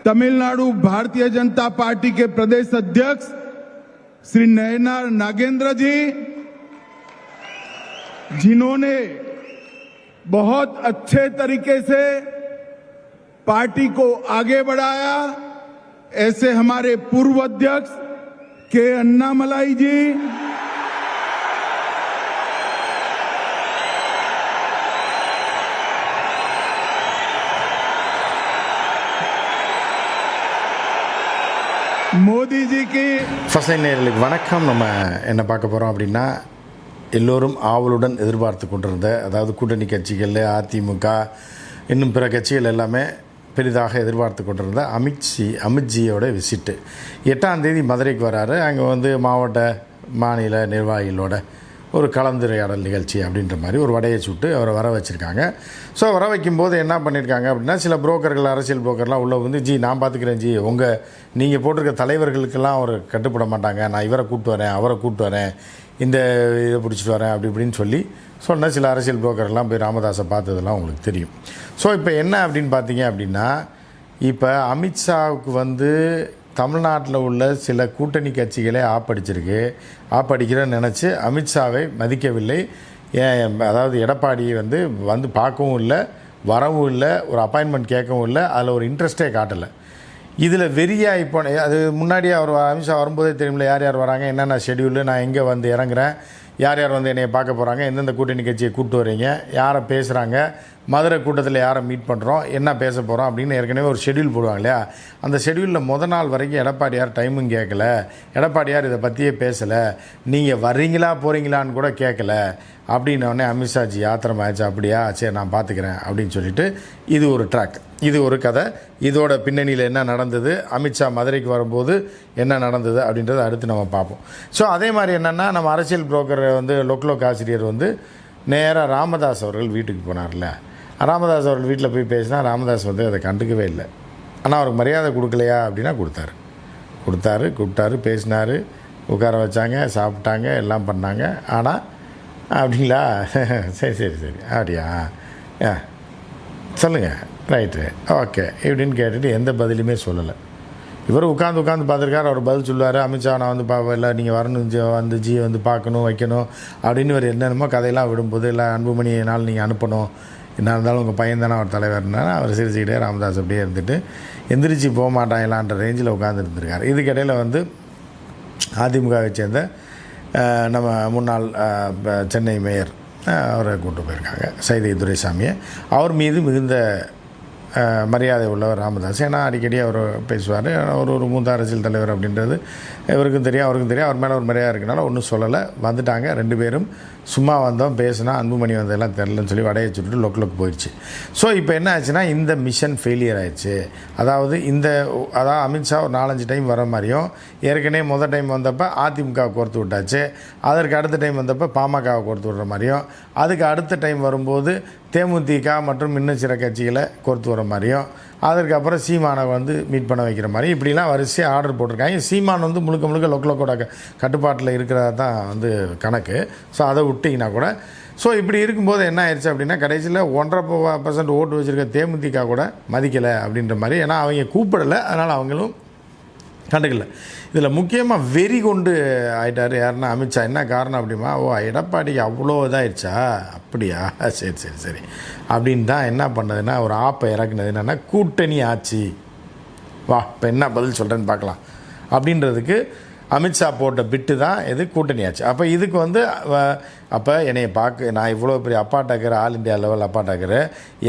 Tamil Nadu Bharatiya Janata party के प्रदेश अध्यक्ष श्री नयनार नागेंद्र जी, जिन्होंने बहुत अच्छे तरीके से पार्टी को आगे बढ़ाया, ऐसे हमारे पूर्व अध्यक्ष के अन्नामलाई जी, மோடி ஜி கி ஃபர்ஸ்ட் நேயர்களுக்கு வணக்கம். நம்ம என்ன பார்க்க போகிறோம் அப்படின்னா, எல்லோரும் ஆவலுடன் எதிர்பார்த்து கொண்டிருந்த, அதாவது கூட்டணி கட்சிகள், அதிமுக, இன்னும் பிற கட்சிகள் எல்லாமே பெரிதாக எதிர்பார்த்து கொண்டிருந்த அமித்ஜியோட விசிட்டு 8ஆம் தேதி மதுரைக்கு வராரு. அங்கே மாவட்ட மாநில நிர்வாகிகளோட ஒரு கலந்துரையாடல் நிகழ்ச்சி அப்படின்ற மாதிரி ஒரு வடையை சுட்டு அவரை வர வச்சுருக்காங்க. ஸோ வர வைக்கும்போது என்ன பண்ணியிருக்காங்க அப்படின்னா, சில புரோக்கர்கள், அரசியல் புரோக்கர்லாம் உள்ளே ஜி நான் பார்த்துக்கிறேன் ஜி, நீங்கள் போட்டிருக்க தலைவர்களுக்கெல்லாம் அவர் கட்டுப்பட மாட்டாங்க, நான் இவரை கூப்பிட்டு வரேன், அவரை கூப்பிட்டு வரேன், இந்த இதை பிடிச்சிட்டு வரேன் அப்படி இப்படின்னு சொல்லி சொன்ன சில அரசியல் புரோக்கர்லாம் போய் ராமதாஸை பார்த்ததெல்லாம் உங்களுக்கு தெரியும். ஸோ இப்போ என்ன அப்படின்னு பார்த்தீங்க அப்படின்னா, இப்போ அமித்ஷாவுக்கு தமிழ்நாட்டில் உள்ள சில கூட்டணி கட்சிகளே ஆப்படிக்கிறேன்னு நினச்சி அமித்ஷாவை மதிக்கவில்லை. அதாவது எடப்பாடியை வந்து பார்க்கவும் இல்லை, வரவும் இல்லை, ஒரு அப்பாயின்மெண்ட் கேட்கவும் இல்லை, அதில் ஒரு இன்ட்ரெஸ்டே காட்டலை. இதில் வெறியாக இப்போ அது முன்னாடியே அமித்ஷா வரும்போதே தெரியுமில்ல, யார் யார் வராங்க, என்னென்ன ஷெடியூலு, நான் எங்கே இறங்குறேன், யார் யார் என்னையை பார்க்க போகிறாங்க, எந்தெந்த கூட்டணி கட்சியை கூப்பிட்டு வரீங்க, யாரை பேசுகிறாங்க, மதுரை கூட்டத்தில் யாரை மீட் பண்ணுறோம், என்ன பேச போகிறோம் அப்படின்னு ஏற்கனவே ஒரு ஷெடியூல் போடுவாங்க இல்லையா. அந்த ஷெடியூலில் முத நாள் வரைக்கும் எடப்பாடியார் டைமும் கேட்கல, எடப்பாடியார் இதை பற்றியே பேசலை, நீங்கள் வர்றீங்களா போகிறீங்களான்னு கூட கேட்கல. அப்படின்னோடனே அமித்ஷாஜி ஆத்திரமாயிடுச்சு, அப்படியா சரி நான் பார்த்துக்கிறேன் அப்படின்னு சொல்லிட்டு இது ஒரு ட்ராக், இது ஒரு கதை. இதோட பின்னணியில் என்ன நடந்தது, அமித்ஷா மதுரைக்கு வரும்போது என்ன நடந்தது அப்படின்றத அடுத்து நம்ம பார்ப்போம். ஸோ அதே மாதிரி என்னென்னா, நம்ம அரசியல் புரோக்கர் லோக் ஆசிரியர் நேராக ராமதாஸ் அவர்கள் வீட்டுக்கு போனார்ல. ராமதாஸ் அவர்கள் வீட்டில் போய் பேசினா ராமதாஸ் அதை கண்டுக்கவே இல்லை. ஆனால் அவருக்கு மரியாதை கொடுக்கலையா அப்படின்னா கூப்பிட்டாரு, பேசினார், உட்கார வச்சாங்க, சாப்பிட்டாங்க, எல்லாம் பண்ணாங்க. ஆனால் அப்படிங்களா, சரி அப்படியா, சொல்லுங்கள், ரைட்டு, ஓகே இப்படின்னு கேட்டுட்டு எந்த பதிலுமே சொல்லலை. இவர் உட்காந்து பார்த்துருக்காரு. அவர் பதில் சொல்லுவார், அமித்ஷா நான் இல்லை, நீங்கள் வரணும், ஜி பார்க்கணும், வைக்கணும் அப்படின்னு இவர் என்னென்னமோ கதையெல்லாம் விடும்போது, இல்லை அன்புமணியினால் நீங்கள் அனுப்பணும், என்ன இருந்தாலும் உங்கள் பையன் தானே அவர் தலைவர்னால அவர் சிரிச்சுக்கிட்டே ராமதாஸ் அப்படியே இருந்துட்டு எந்திரிச்சு போக மாட்டாங்களான்ற ரேஞ்சில் உட்காந்து இருந்திருக்காரு. இதுக்கிடையில் அதிமுகவை சேர்ந்த நம்ம முன்னாள் சென்னை மேயர் அவரை கூப்பிட்டு போயிருக்காங்க, சைதை துரைசாமியை. அவர் மீது மிகுந்த மரியாதை உள்ளவர் ராமதாஸ். ஏன்னா அடிக்கடி அவர் பேசுவார், ஒரு மூத்த அரசியல் தலைவர் அப்படின்றது இவருக்கும் தெரியும், அவருக்கும் தெரியும். அவர் மேலே ஒரு மரியாதை இருக்கனால ஒன்றும் சொல்லலை. வந்துட்டாங்க, 2 பேரும் சும்மா வந்தோம், பேசினா அன்புமணி வந்ததெல்லாம் தெரிலன்னு சொல்லி வடையை சுட்டு லொக்கு போயிடுச்சு. ஸோ இப்போ என்ன ஆச்சுன்னா, இந்த மிஷன் ஃபெயிலியர் ஆயிடுச்சு. அதாவது அமித்ஷா ஒரு 4-5 டைம் வர மாதிரியும், ஏற்கனவே முதல் டைம் வந்தப்போ அதிமுகவை கோர்த்து விட்டாச்சு, அதற்கு அடுத்த டைம் வந்தப்போ பாமகவை கோர்த்து விடுற மாதிரியும், அதுக்கு அடுத்த டைம் வரும்போது தேமுதிக மற்றும் இன்னும் சில கட்சிகளை கோர்த்து வர மாதிரியும், அதற்கப்புறம் சீமானை மீட் பண்ண வைக்கிற மாதிரி இப்படிலாம் வரிசையாக ஆர்டர் போட்டிருக்காங்க. சீமான் முழுக்க லொக்கோட கட்டுப்பாட்டில் இருக்கிறதா தான் கணக்கு. ஸோ அதை விட்டிங்கன்னா கூட, ஸோ இப்படி இருக்கும்போது என்ன ஆயிடுச்சு அப்படின்னா, கடைசியில் 1.5% ஓட்டு வச்சுருக்க தேமுதிக கூட மதிக்கலை அப்படின்ற மாதிரி. ஏன்னா அவங்க கூப்பிடலை, அதனால் அவங்களும் கண்டுக்கல. இதில் முக்கியமாக வெறி கொண்டு ஆகிட்டார் யாருன்னா அமித்ஷா. என்ன காரணம் அப்படிமா, எடப்பாடிக்கு அவ்வளோ இதாகிடுச்சா, அப்படியா, சரி அப்படின்னு தான் என்ன பண்ணதுன்னா ஒரு ஆப்பை இறக்குனது. என்னென்னா கூட்டணி ஆச்சு, வா இப்போ என்ன பதில் சொல்கிறேன்னு பார்க்கலாம் அப்படின்றதுக்கு அமித்ஷா போட்ட பிட்டு தான் இது கூட்டணி ஆச்சு. அப்போ இதுக்கு அப்போ என்னையை நான் இவ்வளோ பெரிய அப்பாட்டாக்கிற, ஆல் இண்டியா லெவல் அப்பாட்டாக்கிற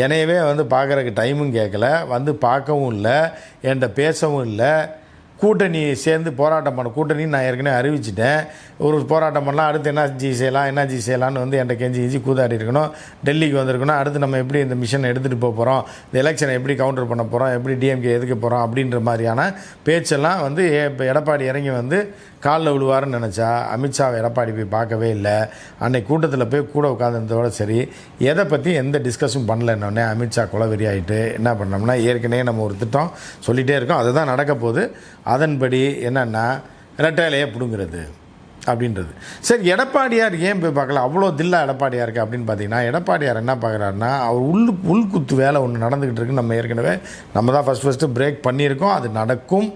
என்னையவே பார்க்குறதுக்கு டைமும் கேட்கல, பார்க்கவும் இல்லை, என்கிட்ட பேசவும் இல்லை, கூட்டணி சேர்ந்து போராட்டம் பண்ண, கூட்டணின்னு நான் ஏற்கனவே அறிவிச்சிட்டேன், ஒரு போராட்டம் பண்ணலாம், அடுத்து என்ன செய்யலான்னு என்கிட்ட கெஞ்சி கூத்தாடி இருக்கணும், டெல்லிக்கு வந்திருக்கணும், அடுத்து நம்ம எப்படி இந்த மிஷனை எடுத்துகிட்டு போகிறோம், இந்த எலெக்ஷனை எப்படி கவுண்டர் பண்ண போகிறோம், எப்படி டிஎம்கே எதுக்க போகிறோம் அப்படின்ற மாதிரியான பேச்செல்லாம் இப்போ எடப்பாடி இறங்கி காலில் விழுவாருன்னு நினச்சா அமித்ஷாவை எடப்பாடி போய் பார்க்கவே இல்லை. அன்னைக்கு கூட்டத்தில் போய் கூட உட்காந்துருந்ததோட சரி, எதை பற்றி எந்த டிஸ்கஸும் பண்ணலன்னொடனே அமித்ஷா குலவெறி ஆகிட்டு என்ன பண்ணோம்னா, ஏற்கனவே நம்ம ஒரு திட்டம் சொல்லிகிட்டே இருக்கோம், அதுதான் நடக்க போகுது. அதன்படி என்னென்னா ரெட்டையிலையே பிடுங்கிறது, அப்படின்றது. சரி, எடப்பாடியார் ஏன் போய் பார்க்கல, அவ்வளோ தில்லா எடப்பாடியாருக்கு அப்படின்னு பார்த்தீங்கன்னா, எடப்பாடியார் என்ன பார்க்குறாருன்னா, அவர் உள்குத்து வேலை ஒன்று நடந்துக்கிட்டு இருக்கு. நம்ம ஏற்கனவே நம்ம தான் ஃபஸ்ட்டு பிரேக் பண்ணியிருக்கோம். அது நடக்கும்,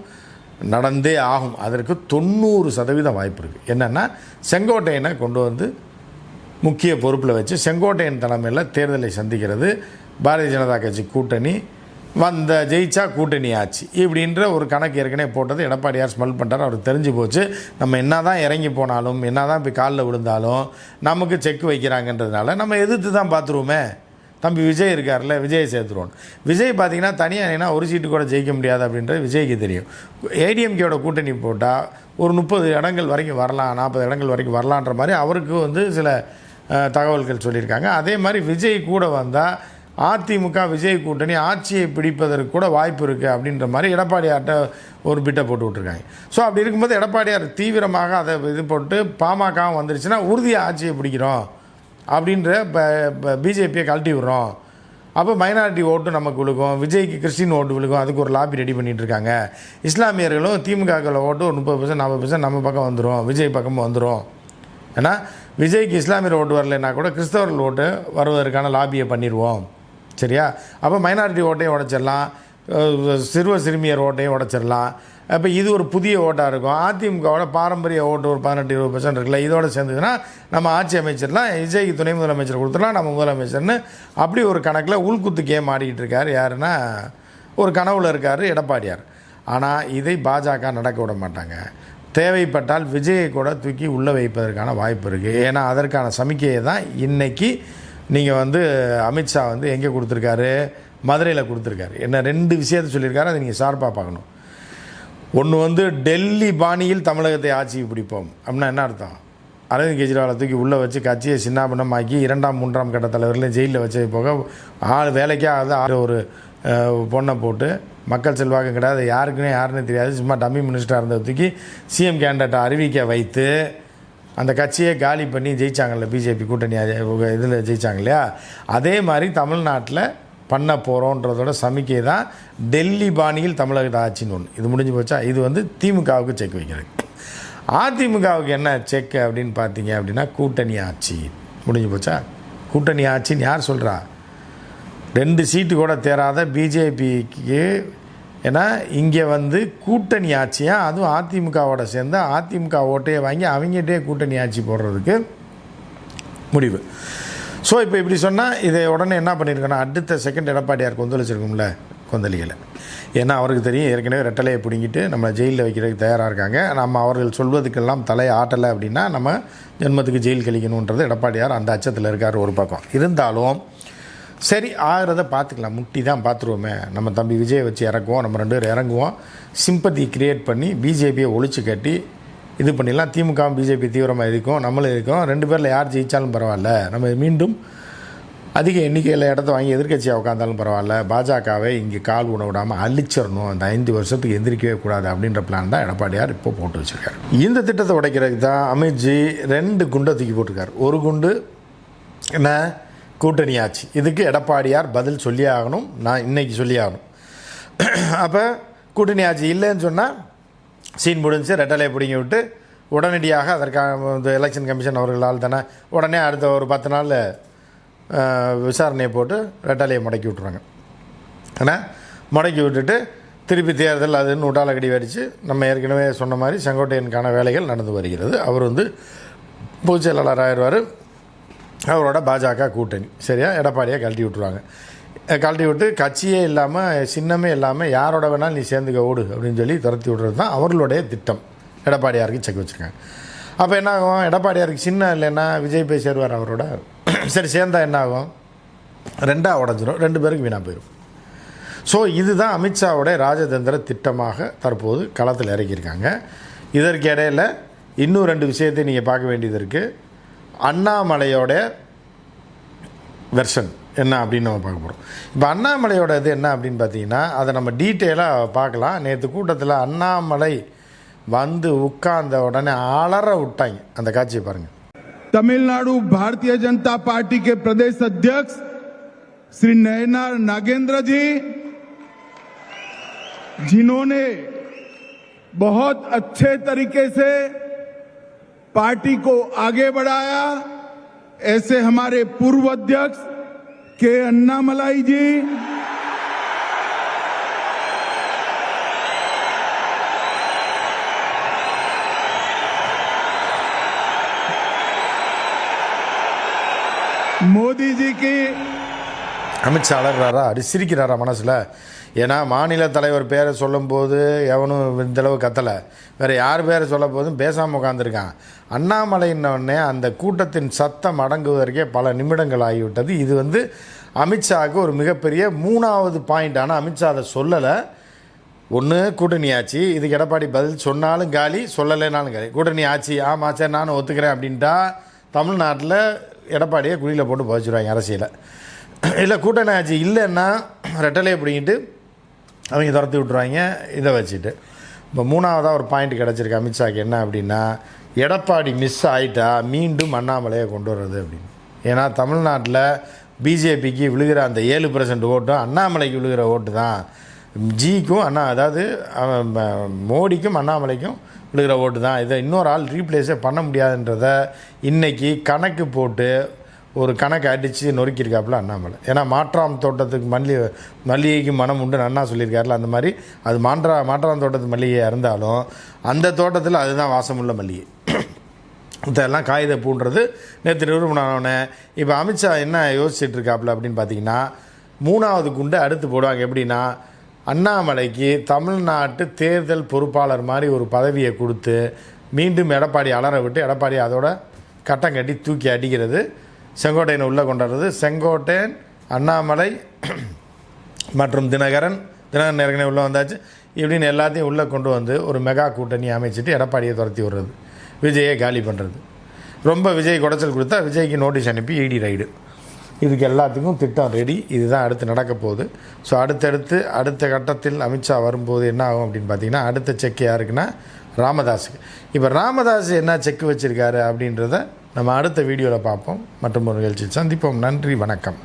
நடந்தே ஆகும். அதற்கு 90% வாய்ப்பு இருக்குது. என்னென்னா, செங்கோட்டையனை கொண்டு வந்து முக்கிய பொறுப்பில் வச்சு செங்கோட்டையன் தலைமையில் தேர்தலை சந்திக்கிறது. பாரதிய ஜனதா கட்சி கூட்டணி ஜெயிச்சா கூட்டணி ஆச்சு இப்படின்ற ஒரு கணக்கு ஏற்கனவே போட்டது எடப்பாடியார் ஸ்மெல் பண்ணுறாரு. அவருக்கு தெரிஞ்சு போச்சு, நம்ம என்ன தான் இறங்கி போனாலும், என்ன தான் இப்போ காலில் விழுந்தாலும் நமக்கு செக் வைக்கிறாங்கன்றதுனால நம்ம எதிர்த்து தான் பார்த்துருவோமே. தம்பி விஜய் இருக்கார்ல, விஜயை சேர்த்துருவோம். விஜய் பார்த்தீங்கன்னா தனியாக ஏன்னா ஒரு சீட்டு கூட ஜெயிக்க முடியாது அப்படின்றது விஜய்க்கு தெரியும். ஏடிஎம்கேயோட கூட்டணி போட்டால் ஒரு 30 இடங்கள் வரைக்கும் வரலாம், 40 இடங்கள் வரைக்கும் வரலான்ற மாதிரி அவருக்கு சில தகவல்கள் சொல்லியிருக்காங்க. அதே மாதிரி விஜய் கூட வந்தால் அதிமுக விஜய் கூட்டணி ஆட்சியை பிடிப்பதற்கு கூட வாய்ப்பு இருக்குது அப்படின்ற மாதிரி எடப்பாடியார்கிட்ட ஒரு பிட்டை போட்டு விட்ருக்காங்க. ஸோ அப்படி இருக்கும்போது எடப்பாடியார் தீவிரமாக அதை இது போட்டு பாமகவும் வந்துருச்சுன்னா உறுதியாக ஆட்சியை பிடிக்கிறோம் அப்படின்ற பிஜேபியை கழட்டி விடுறோம். அப்போ மைனாரிட்டி ஓட்டு நமக்கு விழுகும், விஜய்க்கு கிறிஸ்டின் ஓட்டு விழுகும். அதுக்கு ஒரு லாபி ரெடி பண்ணிகிட்டு இருக்காங்க. இஸ்லாமியர்களும் திமுகவில் ஓட்டு ஒரு 30% 40% நம்ம பக்கம் வந்துடும், விஜய் பக்கமும் வந்துடும். ஏன்னா விஜய்க்கு இஸ்லாமியர் ஓட்டு வரலைன்னா கூட கிறிஸ்தவர்கள் ஓட்டு வருவதற்கான லாபியை பண்ணிடுவோம். சரியா? அப்போ மைனாரிட்டி ஓட்டையும் உடைச்சிடலாம், சிறுவர் சிறுமியர் ஓட்டையும் உடைச்சிடலாம். அப்போ இது ஒரு புதிய ஓட்டாக இருக்கும். அதிமுகவோட பாரம்பரிய ஓட்டு ஒரு 18-20% இருக்குல்ல, இதோட சேர்ந்ததுன்னா நம்ம ஆட்சி அமைச்சிடலாம், விஜய்க்கு துணை முதலமைச்சர் கொடுத்துடலாம், நம்ம முதலமைச்சர்னு அப்படி ஒரு கணக்கில் உள்குத்து கேம் ஆடிக்கிட்டு இருக்கார். யாருன்னா ஒரு கனவுல இருக்கார் எடப்பாடியார். ஆனால் இதை பாஜக நடக்க விட மாட்டாங்க. தேவைப்பட்டால் விஜயை கூட தூக்கி உள்ளே வைப்பதற்கான வாய்ப்பு இருக்குது. ஏன்னா அதற்கான சமிக்கையை தான் இன்றைக்கி நீங்கள் அமித்ஷா எங்கே கொடுத்துருக்காரு, மதுரையில் கொடுத்துருக்காரு. என்ன 2 விஷயத்தை சொல்லியிருக்காரு, அதை நீங்கள் ஷார்ப்பாக பார்க்கணும். ஒன்று டெல்லி பாணியில் தமிழகத்தை ஆட்சிக்கு பிடிப்போம் அப்படின்னா என்ன அர்த்தம்? அரவிந்த் கெஜ்ரிவாலை தூக்கி உள்ளே வச்சு கட்சியை சின்னாபின்னமாக்கி 2ஆம் 3ஆம் கட்ட தலைவர்களையும் ஜெயிலில் வச்சது போக வேலைக்கே ஒரு பொண்ணை போட்டு மக்கள் செல்வாக்கம் கிடையாது, யாருன்னு தெரியாது, சும்மா டம்மி மினிஸ்டராக இருந்ததை தூக்கி சிஎம் கேண்டிடேட்டை அறிவிக்க வைத்து அந்த கட்சியை காலி பண்ணி ஜெயிச்சாங்கல்ல, பிஜேபி கூட்டணி இதில் ஜெயிச்சாங்க இல்லையா? அதே மாதிரி தமிழ்நாட்டில் பண்ண போகிறோன்றதோட சமிக்கை தான் டெல்லி பாணியில் தமிழக ஆட்சின்னு ஒன்று. இது முடிஞ்சு போச்சா? இது திமுகவுக்கு செக் வைக்கிறது. அதிமுகவுக்கு என்ன செக் அப்படின்னு பார்த்தீங்க அப்படின்னா கூட்டணி ஆட்சி முடிஞ்சு போச்சா? கூட்டணி ஆட்சின்னு யார் சொல்கிறா? 2 சீட்டு கூட தேராத பிஜேபிக்கு, ஏன்னா இங்கே கூட்டணி ஆட்சியாக, அதுவும் அதிமுகவோட சேர்ந்து அதிமுக ஓட்டையை வாங்கி அவங்ககிட்டே கூட்டணி ஆட்சி போடுறதுக்கு முடிவு. ஸோ இப்போ இப்படி சொன்னால் இதை உடனே என்ன பண்ணியிருக்கோன்னா அடுத்த செகண்ட் எடப்பாடியார் கொந்தளிச்சிருக்கும்ல, கொந்தளிக்கலை. ஏன்னா அவருக்கு தெரியும் ஏற்கனவே ரெட்டலையை பிடிங்கிட்டு நம்ம ஜெயிலில் வைக்கிறதுக்கு தயாராக இருக்காங்க. நம்ம அவர்கள் சொல்வதுக்கெல்லாம் தலையை ஆட்டலை அப்படின்னா நம்ம ஜென்மத்துக்கு ஜெயில் கழிக்கணுன்றது எடப்பாடியார் அந்த அச்சத்தில் இருக்கார் ஒரு பக்கம். இருந்தாலும் சரி ஆகிறத பார்த்துக்கலாம், முட்டி தான் பார்த்துருவோமே, நம்ம தம்பி விஜயை வச்சு இறக்குவோம், நம்ம 2 பேர் இறங்குவோம், சிம்பத்தி க்ரியேட் பண்ணி பிஜேபியை ஒழிச்சு கட்டி இது பண்ணிடலாம். திமுகவும் பிஜேபி தீவிரமாக இருக்கும், நம்மளும் இருக்கோம். 2 பேரில் யார் ஜெயித்தாலும் பரவாயில்ல, நம்ம மீண்டும் அதிக எண்ணிக்கையில் இடத்த வாங்கி எதிர்க்கட்சியாக உட்காந்தாலும் பரவாயில்ல, பாஜகவை இங்கே கால் உணவு விடாமல் அழிச்சிடணும், அந்த 5 வருஷத்துக்கு எந்திரிக்கவே கூடாது அப்படின்ற பிளான் தான் எடப்பாடியார் இப்போ போட்டு வச்சுருக்காரு. இந்த திட்டத்தை உடைக்கிறதுக்கு தான் அமித்ஜி 2 குண்டை தூக்கி போட்டிருக்காரு. ஒரு குண்டு என்ன, கூட்டணி ஆட்சி. இதுக்கு எடப்பாடியார் பதில் சொல்லி ஆகணும், நான் இன்றைக்கி சொல்லி ஆகணும். அப்போ கூட்டணி ஆட்சி இல்லைன்னு சொன்னால் சீன் முடிஞ்சு ரெட்டலையை பிடிங்கி விட்டு உடனடியாக அதற்கான இந்த எலெக்ஷன் கமிஷன் அவர்களால் தானே உடனே அடுத்த ஒரு 10 நாள் விசாரணையை போட்டு ரெட்டலையை முடக்கி விட்ருவாங்க. ஆனால் முடக்கி விட்டுட்டு திருப்பி தேர்தல் அதுன்னு உடாலக்கடி வடித்து நம்ம ஏற்கனவே சொன்ன மாதிரி செங்கோட்டையனுக்கான வேலைகள் நடந்து வருகிறது. அவர் பொதுச் செயலாளர் ஆயிடுவார், அவரோட பாஜக கூட்டணி சரியா எடப்பாடியை கழட்டி விட்ருவாங்க. கழட்டி விட்டு கட்சியே இல்லாமல் சின்னமே இல்லாமல் யாரோட வேணாலும் நீ சேர்ந்துக்க ஓடு அப்படின்னு சொல்லி துரத்தி விட்றது தான் அவர்களுடைய திட்டம். எடப்பாடியாருக்கு செக் வச்சுருக்காங்க. அப்போ என்ன ஆகும், எடப்பாடியாருக்கு சின்னம் இல்லைன்னா விஜய் போய் சேருவார் அவரோட. சரி சேர்ந்தால் என்ன ஆகும், 2ஆக உடஞ்சிரும், 2 பேருக்கு வீணாக போயிடும். ஸோ இதுதான் அமித்ஷாவோடைய ராஜதந்திர திட்டமாக தற்போது களத்தில் இறக்கியிருக்காங்க. இதற்கு இடையில் இன்னும் 2 விஷயத்தை நீங்கள் பார்க்க வேண்டியது இருக்குது. அண்ணாமலையோட வெர்ஷன் என்ன அப்படின்னு நம்ம பார்க்க போகிறோம். இப்போ அண்ணாமலையோட இது என்ன அப்படின்னு பார்த்தீங்கன்னா அதை நம்ம டீட்டெயிலாக பார்க்கலாம். நேற்று கூட்டத்தில் அண்ணாமலை உட்கார்ந்த உடனே அலற விட்டாங்க, அந்த காட்சியை பாருங்கள். तमिलनाडु भारतीय जनता पार्टी के प्रदेश अध्यक्ष श्री नयनार नागेंद्र जी, जिन्होंने बहुत अच्छे तरीके से पार्टी को आगे बढ़ाया। ऐसे हमारे पूर्व अध्यक्ष के अन्नामलाई जी, मोदी जी की அமித்ஷா அலறாரா, அப்படி சிரிக்கிறாரா மனசில்? ஏன்னா மாநில தலைவர் பேரை சொல்லும்போது எவனும் இந்தளவு கத்தலை, வேறு யார் பேரை சொல்ல போதும் பேசாமல் உட்காந்துருக்கான். அண்ணாமலைன்னொடனே அந்த கூட்டத்தின் சத்தம் அடங்குவதற்கே பல நிமிடங்கள் ஆகிவிட்டது. இது அமித்ஷாவுக்கு ஒரு மிகப்பெரிய 3வது பாயிண்ட். ஆனால் அமித்ஷா அதை சொல்லலை. ஒன்று கூட்டணி ஆட்சி, இதுக்கு எடப்பாடி பதில் சொன்னாலும் காலி, சொல்லலைனாலும் காலி. கூட்டணி ஆட்சி ஆமாம் சரி நானும் ஒத்துக்கிறேன் அப்படின்ட்டா தமிழ்நாட்டில் எடப்பாடியை குழியில் போட்டு புதைச்சிடுவாங்க அரசியலை. இல்லை கூட்டணி ஆட்சி இல்லைன்னா ரெட்டலையை பிடிங்கிட்டு அவங்க துரத்தி விட்ருவாங்க இதை வச்சுட்டு. இப்போ 3வதாக ஒரு பாயிண்ட் கிடச்சிருக்கு அமித்ஷாக்கு. என்ன அப்படின்னா, எடப்பாடி மிஸ் ஆகிட்டா மீண்டும் அண்ணாமலையை கொண்டு வர்றது அப்படின்னு. ஏன்னா தமிழ்நாட்டில் பிஜேபிக்கு விழுகிற அந்த 7% ஓட்டும் அண்ணாமலைக்கு விழுகிற ஓட்டு தான். ஜிக்கும் அதாவது மோடிக்கும் அண்ணாமலைக்கும் விழுகிற ஓட்டு தான். இதை இன்னொரு ஆள் ரீப்ளேஸே பண்ண முடியாதுன்றத இன்றைக்கி கணக்கு போட்டு ஒரு கணக்கு அடித்து நொறுக்கியிருக்காப்புல அண்ணாமலை. ஏன்னா மாற்றாம் தோட்டத்துக்கு மல்லிகைக்கு மனம் உண்டு அண்ணா சொல்லியிருக்காருல, அந்த மாதிரி அது மாற்றாம் தோட்டத்து மல்லிகையாக இருந்தாலும் அந்த தோட்டத்தில் அதுதான் வாசமுள்ள மல்லிகை. இதெல்லாம் காகித பூன்றது நேற்று நிரூபணானே. இப்போ அமித்ஷா என்ன யோசிச்சுட்டு இருக்காப்புல அப்படின்னு பார்த்தீங்கன்னா, 3வது குண்டு அடுத்து போடுவாங்க. எப்படின்னா, அண்ணாமலைக்கு தமிழ்நாட்டு தேர்தல் பொறுப்பாளர் மாதிரி ஒரு பதவியை கொடுத்து மீண்டும் எடப்பாடி அலற விட்டு எடப்பாடி அதோட கட்டம் கட்டி தூக்கி அடிக்கிறது, செங்கோட்டையனை உள்ளே கொண்டாடுறது. செங்கோட்டையன், அண்ணாமலை மற்றும் தினகரன் ஏற்கனவே உள்ளே வந்தாச்சு, இப்படின்னு எல்லாத்தையும் உள்ளே கொண்டு வந்து ஒரு மெகா கூட்டணி அமைச்சிட்டு எடப்பாடியை துரத்தி விடுறது, விஜயை காலி பண்ணுறது. ரொம்ப விஜய் குடைச்சல் கொடுத்தா விஜய்க்கு நோட்டீஸ் அனுப்பி இடி ரைடு. இதுக்கு எல்லாத்துக்கும் திட்டம் ரெடி. இதுதான் அடுத்து நடக்க போகுது. ஸோ அடுத்த கட்டத்தில் அமித்ஷா வரும்போது என்ன ஆகும் அப்படின்னு பார்த்தீங்கன்னா, அடுத்த செக் யாருக்குன்னா ராமதாஸுக்கு. இப்போ ராமதாஸ் என்ன செக் வச்சுருக்காரு அப்படின்றத நம்ம அடுத்த வீடியோவில் பார்ப்போம். மற்றும் ஒரு நிகழ்ச்சியில் சந்திப்போம். நன்றி, வணக்கம்.